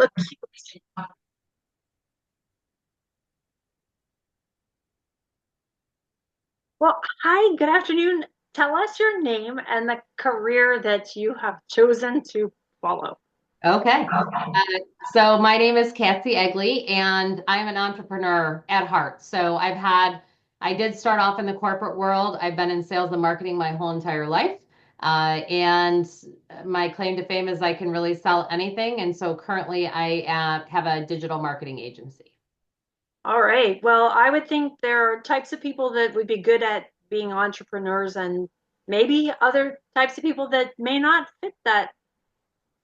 look cute. Well, hi, good afternoon. Tell us your name and the career that you have chosen to follow. Okay. So my name is Cassie Egli, and I'm an entrepreneur at heart. I did start off in the corporate world. I've been in sales and marketing my whole entire life. And my claim to fame is I can really sell anything. And so currently I have a digital marketing agency. All right. Well, I would think there are types of people that would be good at being entrepreneurs and maybe other types of people that may not fit that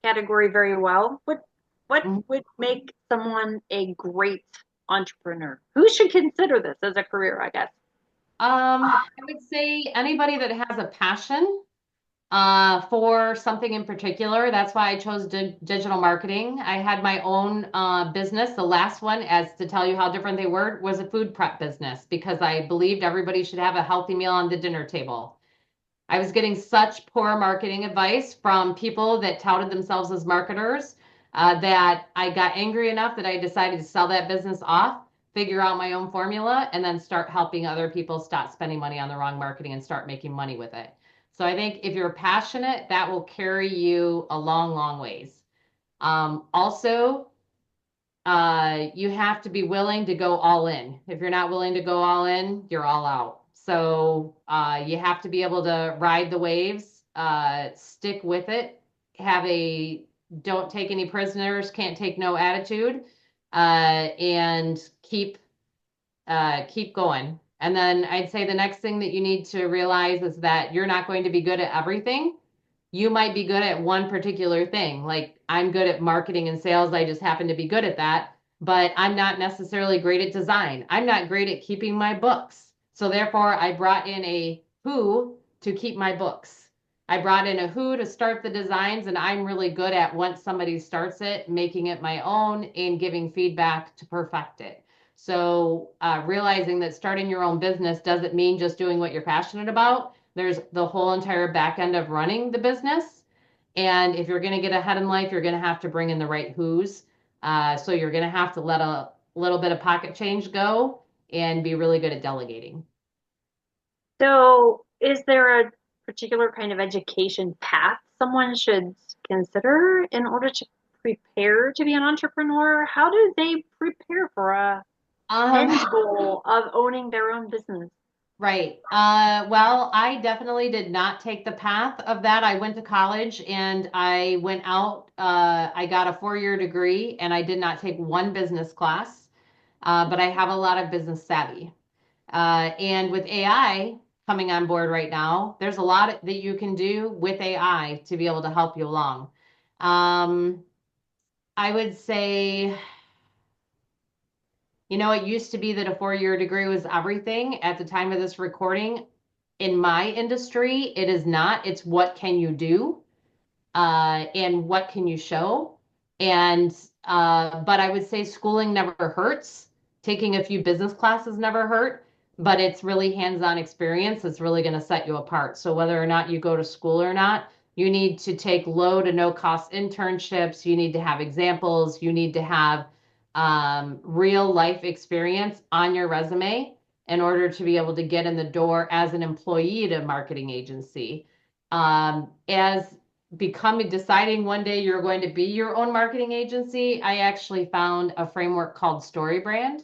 category very well. What Mhm. would make someone a great entrepreneur? Who should consider this as a career, I guess? I would say anybody that has a passion for something in particular. That's why I chose digital marketing. I had my own business. The last one, as to tell you how different they were, was a food prep business because I believed everybody should have a healthy meal on the dinner table. I was getting such poor marketing advice from people that touted themselves as marketers that I got angry enough that I decided to sell that business off, figure out my own formula, and then start helping other people stop spending money on the wrong marketing and start making money with it. So I think if you're passionate, that will carry you a long, long ways. Also, you have to be willing to go all in. If you're not willing to go all in, you're all out. So you have to be able to ride the waves, stick with it, have a don't take any prisoners, can't take no attitude, and keep going. And then I'd say the next thing that you need to realize is that you're not going to be good at everything. You might be good at one particular thing. Like I'm good at marketing and sales. I just happen to be good at that. But I'm not necessarily great at design. I'm not great at keeping my books. So therefore, I brought in a who to keep my books. I brought in a who to start the designs, and I'm really good at once somebody starts it, making it my own and giving feedback to perfect it. So realizing that starting your own business doesn't mean just doing what you're passionate about. There's the whole entire back end of running the business. And if you're going to get ahead in life, you're going to have to bring in the right who's. So you're going to have to let a little bit of pocket change go and be really good at delegating. So, is there a particular kind of education path someone should consider in order to prepare to be an entrepreneur? How do they prepare for a Um, end goal of owning their own business? right. Well, I definitely did not take the path of that. I went to college and I went out. I got a 4-year degree and I did not take one business class, but I have a lot of business savvy. And with AI coming on board right now, there's a lot that you can do with AI to be able to help you along. Um, I would say, it used to be that a 4-year degree was everything. At the time of this recording, in my industry, it is not. It's what can you do? And what can you show? And but I would say schooling never hurts. Taking a few business classes never hurt, but it's really hands-on experience that's really going to set you apart. So whether or not you go to school or not, you need to take low to no cost internships. You need to have examples. You need to have real life experience on your resume in order to be able to get in the door as an employee at a marketing agency. As becoming deciding one day you're going to be your own marketing agency, I actually found a framework called StoryBrand,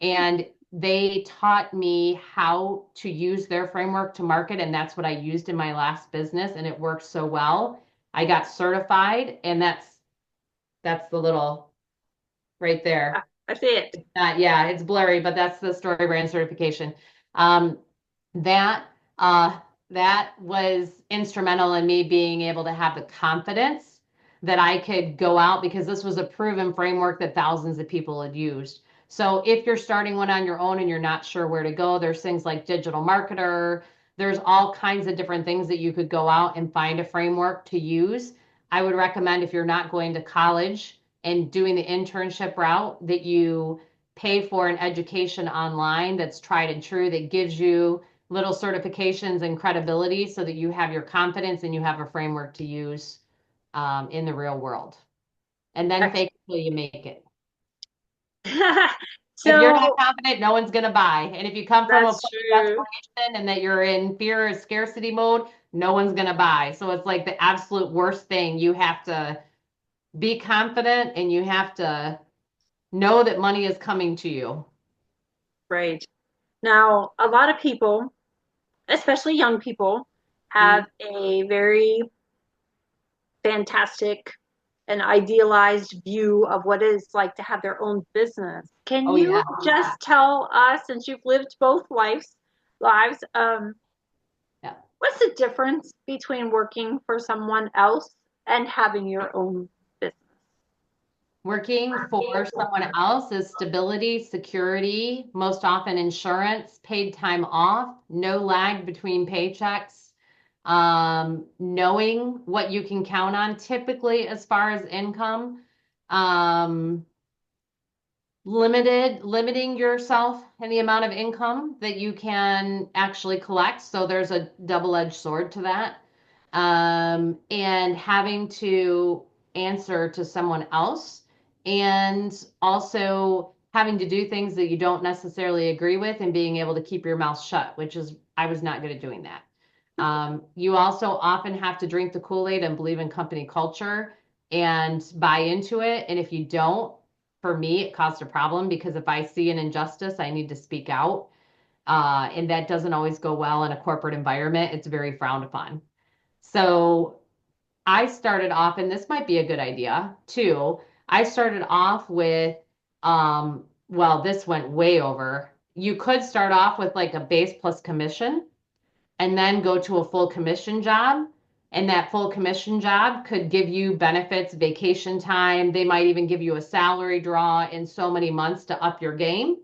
and they taught me how to use their framework to market, and that's what I used in my last business, and it worked so well. I got certified, and that's the little right Ah, there. I see it. Yeah, it's blurry, but that's the StoryBrand certification. Um, that uh, that was instrumental in me being able to have the confidence that I could go out because this was a proven framework that thousands of people had used. So if you're starting one on your own and you're not sure where to go, there's things like digital marketer. There's all kinds of different things that you could go out and find a framework to use. I would recommend if you're not going to college and doing the internship route that you pay for an education online that's tried and true that gives you little certifications and credibility so that you have your confidence and you have a framework to use in the real world. And then fake Excellent. till you make it. If you're not So confident, no one's going to buy. And if you come from a that's place of true. desperation and that you're in fear or scarcity mode, no one's going to buy. So it's like the absolute worst thing. You have to be confident and you have to know that money is coming to you. Right. Now, a lot of people, especially young people, Mm. have a very fantastic and idealized view of what it is like to have their own business. Can Oh, you yeah. just tell us, since you've lived both lives, Yeah. what's the difference between working for someone else and having your own business? Working for someone else is stability, security, most often insurance, paid time off, no lag between paychecks, knowing what you can count on typically as far as income, um, limiting yourself and the amount of income that you can actually collect. So there's a double-edged sword to that. And having to answer to someone else and also having to do things that you don't necessarily agree with and being able to keep your mouth shut, which is I was not good at doing that. You also often have to drink the Kool-Aid and believe in company culture and buy into it. And if you don't, for me, it caused a problem because if I see an injustice, I need to speak out. And that doesn't always go well in a corporate environment. It's very frowned upon. So I started off, and this might be a good idea too. I started off with, well, this went way over. You could start off with like a base plus commission and then go to a full commission job. And that full commission job could give you benefits, vacation time. They might even give you a salary draw in so many months to up your game.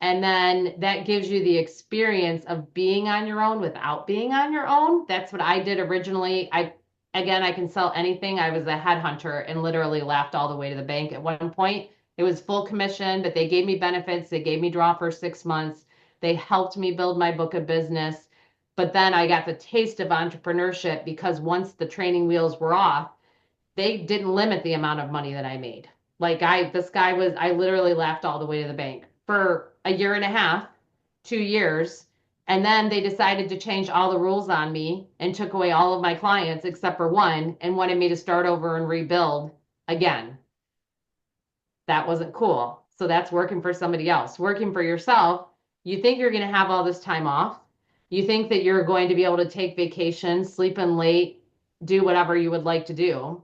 And then that gives you the experience of being on your own without being on your own. That's what I did originally. I can sell anything. I was a headhunter and literally laughed all the way to the bank at one point. It was full commission, but they gave me benefits. They gave me draw for 6 months. They helped me build my book of business. But then I got the taste of entrepreneurship because once the training wheels were off, they didn't limit the amount of money that I made. I literally laughed all the way to the bank for a year and a half, 2 years. And then they decided to change all the rules on me and took away all of my clients except for one and wanted me to start over and rebuild again. That wasn't cool. So that's working for somebody else. Working for yourself, you think you're going to have all this time off. You think that you're going to be able to take vacation, sleep in late, do whatever you would like to do.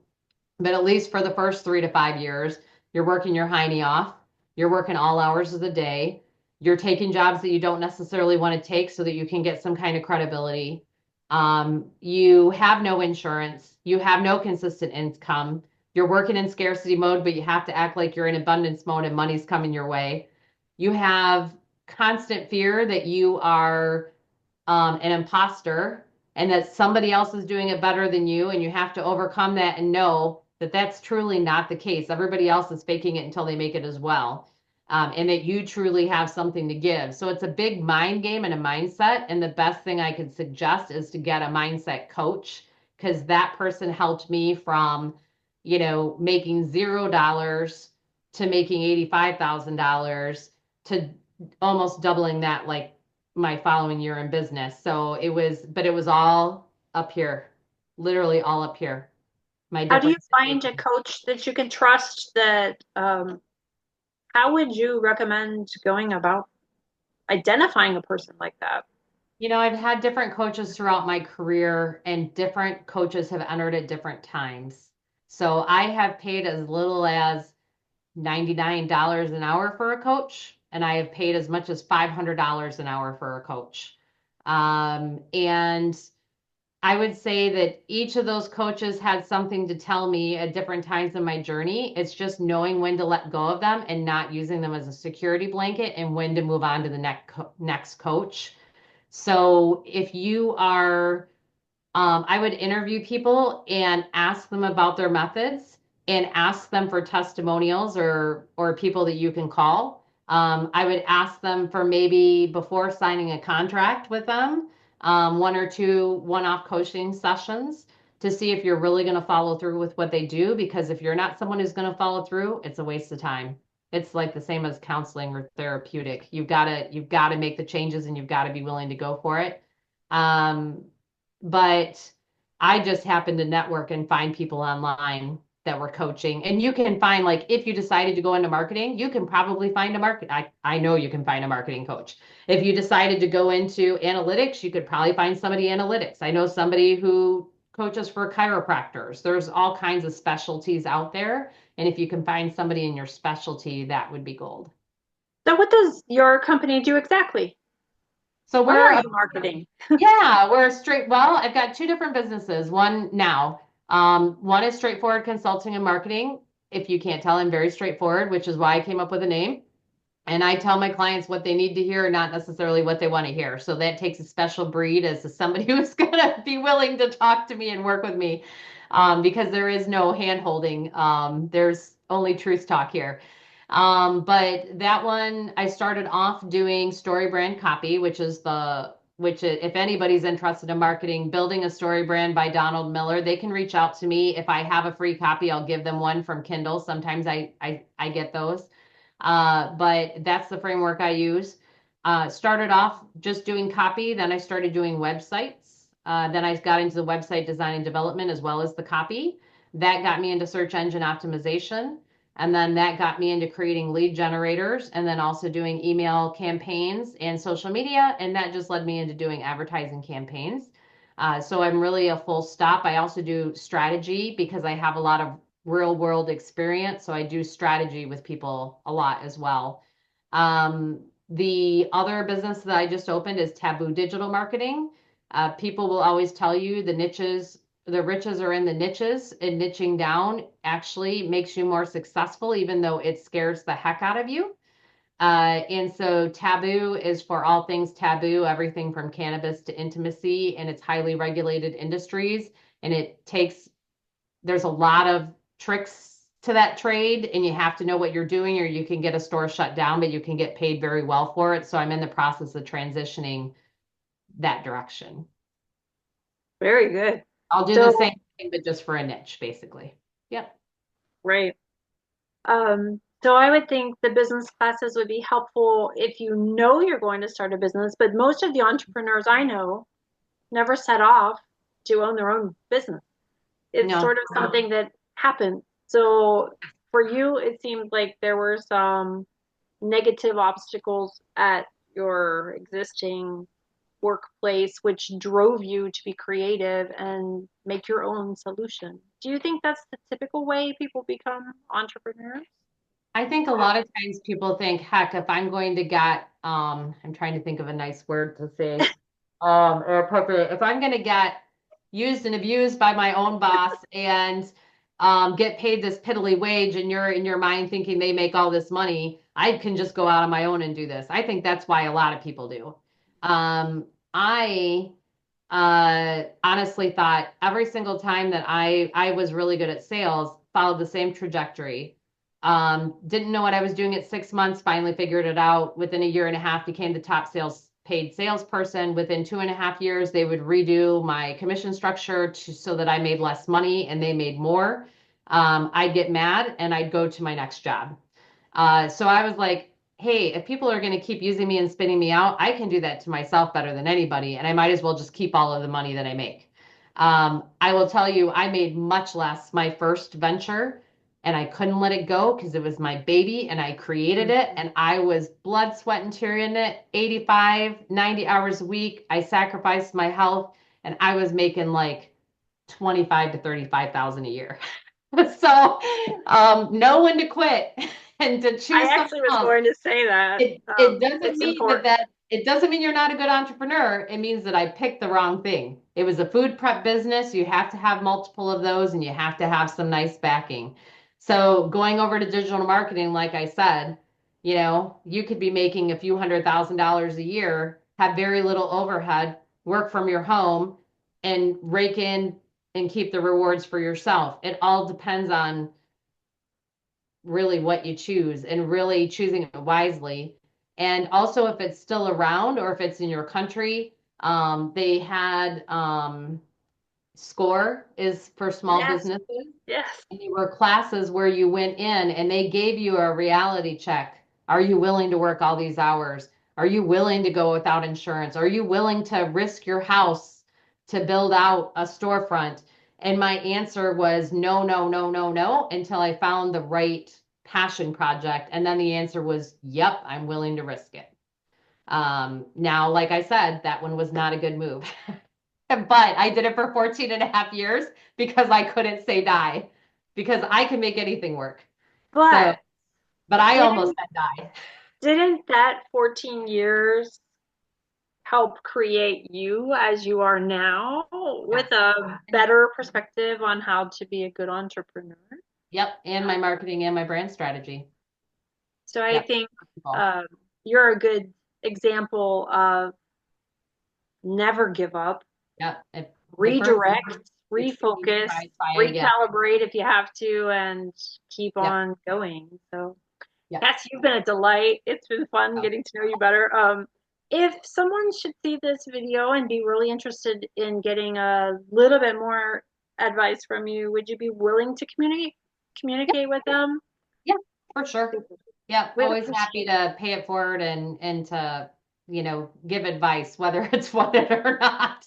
But at least for the first 3 to 5 years, you're working your hiney off. You're working all hours of the day. You're taking jobs that you don't necessarily want to take so that you can get some kind of credibility. You have no insurance. You have no consistent income. You're working in scarcity mode, but you have to act like you're in abundance mode and money's coming your way. You have constant fear that you are an imposter and that somebody else is doing it better than you. And you have to overcome that and know that that's truly not the case. Everybody else is faking it until they make it as well. And that you truly have something to give. So it's a big mind game and a mindset. And the best thing I could suggest is to get a mindset coach because that person helped me from, making $0 to making $85,000 to almost doubling that like my following year in business. But it was all up here, literally all up here, my How do you different find a situations. coach that you can trust that how would you recommend going about identifying a person like that? I've had different coaches throughout my career, and different coaches have entered at different times. So I have paid as little as $99 an hour for a coach, and I have paid as much as $500 an hour for a coach. And I would say that each of those coaches had something to tell me at different times in my journey. It's just knowing when to let go of them and not using them as a security blanket and when to move on to the next coach. So if you are I would interview people and ask them about their methods and ask them for testimonials or people that you can call. I would ask them for maybe before signing a contract with them, one or two one-off coaching sessions to see if you're really going to follow through with what they do. Because if you're not someone who's going to follow through, it's a waste of time. It's like the same as counseling or therapeutic. You've got to make the changes and you've got to be willing to go for it. Um, but I just happened to network and find people online that were coaching. And you can find, like, if you decided to go into marketing, you can probably find a market. I know you can find a marketing coach. If you decided to go into analytics, you could probably find somebody analytics. I know somebody who coaches for chiropractors. There's all kinds of specialties out there. And if you can find somebody in your specialty, that would be gold. So what does your company do exactly? So What are you marketing? we're straight. Well, I've got two different businesses. One now. One is straightforward consulting and marketing. If you can't tell, I'm very straightforward, which is why I came up with a name. And I tell my clients what they need to hear, not necessarily what they want to hear. So that takes a special breed as to somebody who's going to be willing to talk to me and work with me, because there is no hand holding. There's only truth talk here. But that one, I started off doing story brand copy, if anybody's interested in marketing, Building a Story Brand by Donald Miller, they can reach out to me. If I have a free copy, I'll give them one from Kindle. Sometimes I get those. But that's the framework I use. Started off just doing copy, then I started doing websites. Then I got into the website design and development as well as the copy. That got me into search engine optimization. And then that got me into creating lead generators and then also doing email campaigns and social media. And that just led me into doing advertising campaigns. So I'm really a full stop. I also do strategy because I have a lot of real world experience. So I do strategy with people a lot as well. The other business that I just opened is Taboo Digital Marketing. People will always tell you the riches are in the niches, and niching down actually makes you more successful, even though it scares the heck out of you. And so taboo is for all things taboo, everything from cannabis to intimacy, and it's highly regulated industries. And there's a lot of tricks to that trade, and you have to know what you're doing, or you can get a store shut down, but you can get paid very well for it. So I'm in the process of transitioning that direction. Very good. I'll do the So, same thing, but just for a niche, basically. Yep. right. So I would think the business classes would be helpful if you know you're going to start a business, but most of the entrepreneurs I know never set off to own their own business. It's No, sort of something that happened. So for you, it seems like there were some negative obstacles at your existing workplace, which drove you to be creative and make your own solution. Do you think that's the typical way people become entrepreneurs? I think a lot of times people think, heck, if I'm going to get, I'm trying to think of a nice word to say, or appropriate, if I'm going to get used and abused by my own boss and get paid this piddly wage, and you're in your mind thinking they make all this money, I can just go out on my own and do this. I think that's why a lot of people do. I honestly thought every single time that I was really good at sales, followed the same trajectory. Didn't know what I was doing at 6 months, finally figured it out. Within a year and a half, became the top sales paid salesperson. Within 2.5 years, they would redo my commission structure so that I made less money and they made more. I'd get mad and I'd go to my next job. So I was like, hey, if people are going to keep using me and spinning me out, I can do that to myself better than anybody. And I might as well just keep all of the money that I make. I will tell you, I made much less my first venture, and I couldn't let it go because it was my baby and I created it. And I was blood, sweat, and tear in it 85, 90 hours a week. I sacrificed my health, and I was making like 25 to 35,000 a year. So know when to quit and to I choose something actually was else. going to say that. It doesn't It's mean important. it doesn't mean you're not a good entrepreneur. It means that I picked the wrong thing. It was a food prep business. You have to have multiple of those, and you have to have some nice backing. So going over to digital marketing, like I said, you could be making a few $100,000 a year, have very little overhead, work from your home, and rake in and keep the rewards for yourself. It all depends on really what you choose and really choosing it wisely. And also, if it's still around or if it's in your country, they had SCORE is for small Yes, businesses. yes. And they were classes where you went in and they gave you a reality check. Are you willing to work all these hours? Are you willing to go without insurance? Are you willing to risk your house to build out a storefront? And my answer was no, no, no, no, no, until I found the right passion project. And then the answer was, yep, I'm willing to risk it. Now, like I said, that one was not a good move. But I did it for 14 and a half years because I couldn't say die because I can make anything work. So, But but I almost didn't said die. didn't that 14 years help create you as you are now Yeah. with a better perspective on how to be a good entrepreneur? Yep. And my marketing and my brand strategy. So I Yep. think Cool. um, you're a good example of never give up, Yep. If the first redirect, the tree needs refocus, tries by again. recalibrate if you have to, and keep Yep. on going. So, Yep. Cassie, you've been a delight. It's been fun So, getting to know you better. If someone should see this video and be really interested in getting a little bit more advice from you, would you be willing to yep. communicate with them? Yeah, for sure. Yep. We would Always happy appreciate to pay it forward and to, give advice, whether it's wanted or not.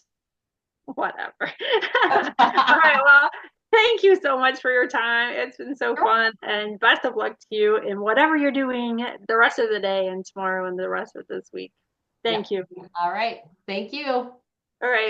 whatever. All right. Well, thank you so much for your time. It's been so Sure. fun, and best of luck to you in whatever you're doing the rest of the day and tomorrow and the rest of this week. Yeah. Thank you. All right. Thank you. All right.